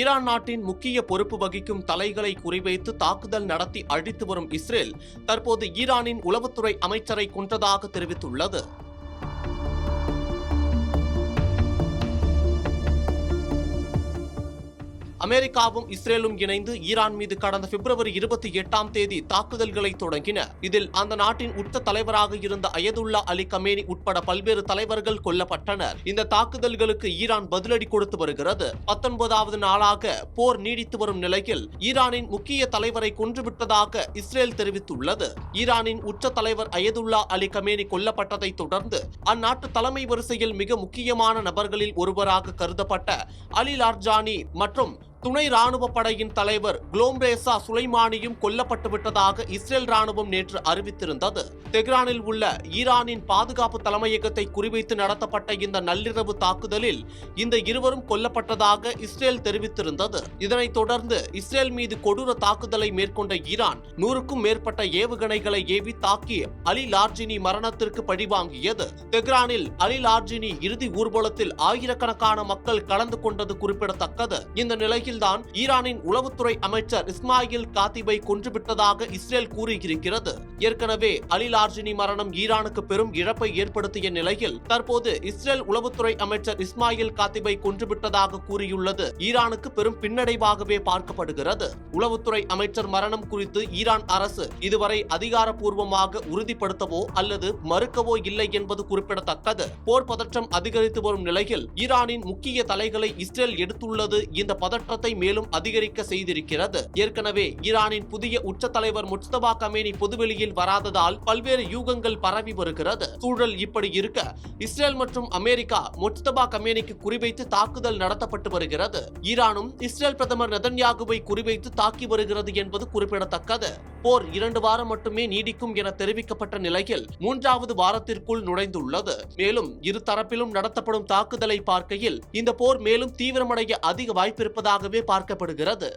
Iran நாட்டின் முக்கிய பொறுப்பு வகிக்கும் தலைகளை குறிவைத்து தாக்குதல் நடத்தி அழித்து வரும் இஸ்ரேல் தற்போது ஈரானின் உளவுத்துறை அமைச்சரை கொன்றதாக தெரிவித்துள்ளது. அமெரிக்காவும் இஸ்ரேலும் இணைந்து ஈரான் மீது கடந்த பிப்ரவரி 28 தாக்குதல்களை தொடங்கின. இதில் அந்த நாட்டின் உச்ச தலைவராக இருந்த அயதுல்லா அலி கமேனி உட்பட பல்வேறு தலைவர்கள் கொல்லப்பட்டனர். இந்த தாக்குதல்களுக்கு ஈரான் பதிலடி கொடுத்து வருகிறது. 19வது நாளாக போர் நீடித்து வரும் நிலையில் ஈரானின் முக்கிய தலைவரை கொன்றுவிட்டதாக இஸ்ரேல் தெரிவித்துள்ளது. ஈரானின் உச்ச தலைவர் அயதுல்லா அலி கமேனி கொல்லப்பட்டதை தொடர்ந்து அந்நாட்டு தலைமை வரிசையில் மிக முக்கியமான நபர்களில் ஒருவராக கருதப்பட்ட அலி லார்ஜானி மற்றும் துணை ராணுவ படையின் தலைவர் குலோம்ரேசா சுலைமானியும் கொல்லப்பட்டுவிட்டதாக இஸ்ரேல் ராணுவம் நேற்று அறிவித்திருந்தது. தெஹ்ரானில் உள்ள ஈரானின் பாதுகாப்பு தலைமையகத்தை குறிவைத்து நடத்தப்பட்ட இந்த நள்ளிரவு தாக்குதலில் இந்த இருவரும் கொல்லப்பட்டதாக இஸ்ரேல் தெரிவித்திருந்தது. இதனைத் தொடர்ந்து இஸ்ரேல் மீது கொடூர தாக்குதலை மேற்கொண்ட ஈரான் 100க்கும் மேற்பட்ட ஏவுகணைகளை ஏவி தாக்கி அலி லார்ஜினி மரணத்திற்கு பழிவாங்கியது. தெஹ்ரானில் அலி லார்ஜினி இறுதி ஊர்வலத்தில் ஆயிரக்கணக்கான மக்கள் கலந்து கொண்டது குறிப்பிடத்தக்கது. இந்த நிலையில் தான் ஈரானின் உளவுத்துறை அமைச்சர் இஸ்மாயில் காத்திபை கொன்றுவிட்டதாக இஸ்ரேல் கூறியிருக்கிறது. ஏற்கனவே அலி லார்ஜினி மரணம் ஈரானுக்கு பெரும் இழப்பை ஏற்படுத்திய நிலையில் தற்போது இஸ்ரேல் உளவுத்துறை அமைச்சர் இஸ்மாயில் காத்திபை கொன்றுவிட்டதாக கூறியுள்ளது ஈரானுக்கு பெரும் பின்னடைவாகவே பார்க்கப்படுகிறது. உளவுத்துறை அமைச்சர் மரணம் குறித்து ஈரான் அரசு இதுவரை அதிகாரப்பூர்வமாக உறுதிப்படுத்தவோ அல்லது மறுக்கவோ இல்லை என்பது குறிப்பிடத்தக்கது. போர் பதற்றம் அதிகரித்து வரும் நிலையில் ஈரானின் முக்கிய தலைகளை இஸ்ரேல் எடுத்துள்ளது இந்த பதற்றத்தை மேலும் அதிகரிக்க செய்திருக்கிறது. ஏற்கனவே ஈரானின் புதிய உச்ச தலைவர் முஜ்தபா கமேனி பொதுவெளியில் வராததால் பல்வேறு யூகங்கள் பரவி வருகிறது. சூழல் இப்படி இருக்க இஸ்ரேல் மற்றும் அமெரிக்கா முஜ்தபா கமேனிக்கு குறிவைத்து தாக்குதல் நடத்தப்பட்டு வருகிறது. ஈரானும் இஸ்ரேல் பிரதமர் நெதன்யாகுவை குறிவைத்து தாக்கி வருகிறது என்பது குறிப்பிடத்தக்கது. போர் 2 வாரம் மட்டுமே நீடிக்கும் என தெரிவிக்கப்பட்ட நிலையில் 3வது வாரத்திற்குள் நுழைந்துள்ளது. மேலும் இரு தரப்பிலும் நடத்தப்படும் தாக்குதலை பார்க்கையில் இந்த போர் மேலும் தீவிரமடைய அதிக வாய்ப்பிருப்பதாகவே பார்க்கப்படுகிறது.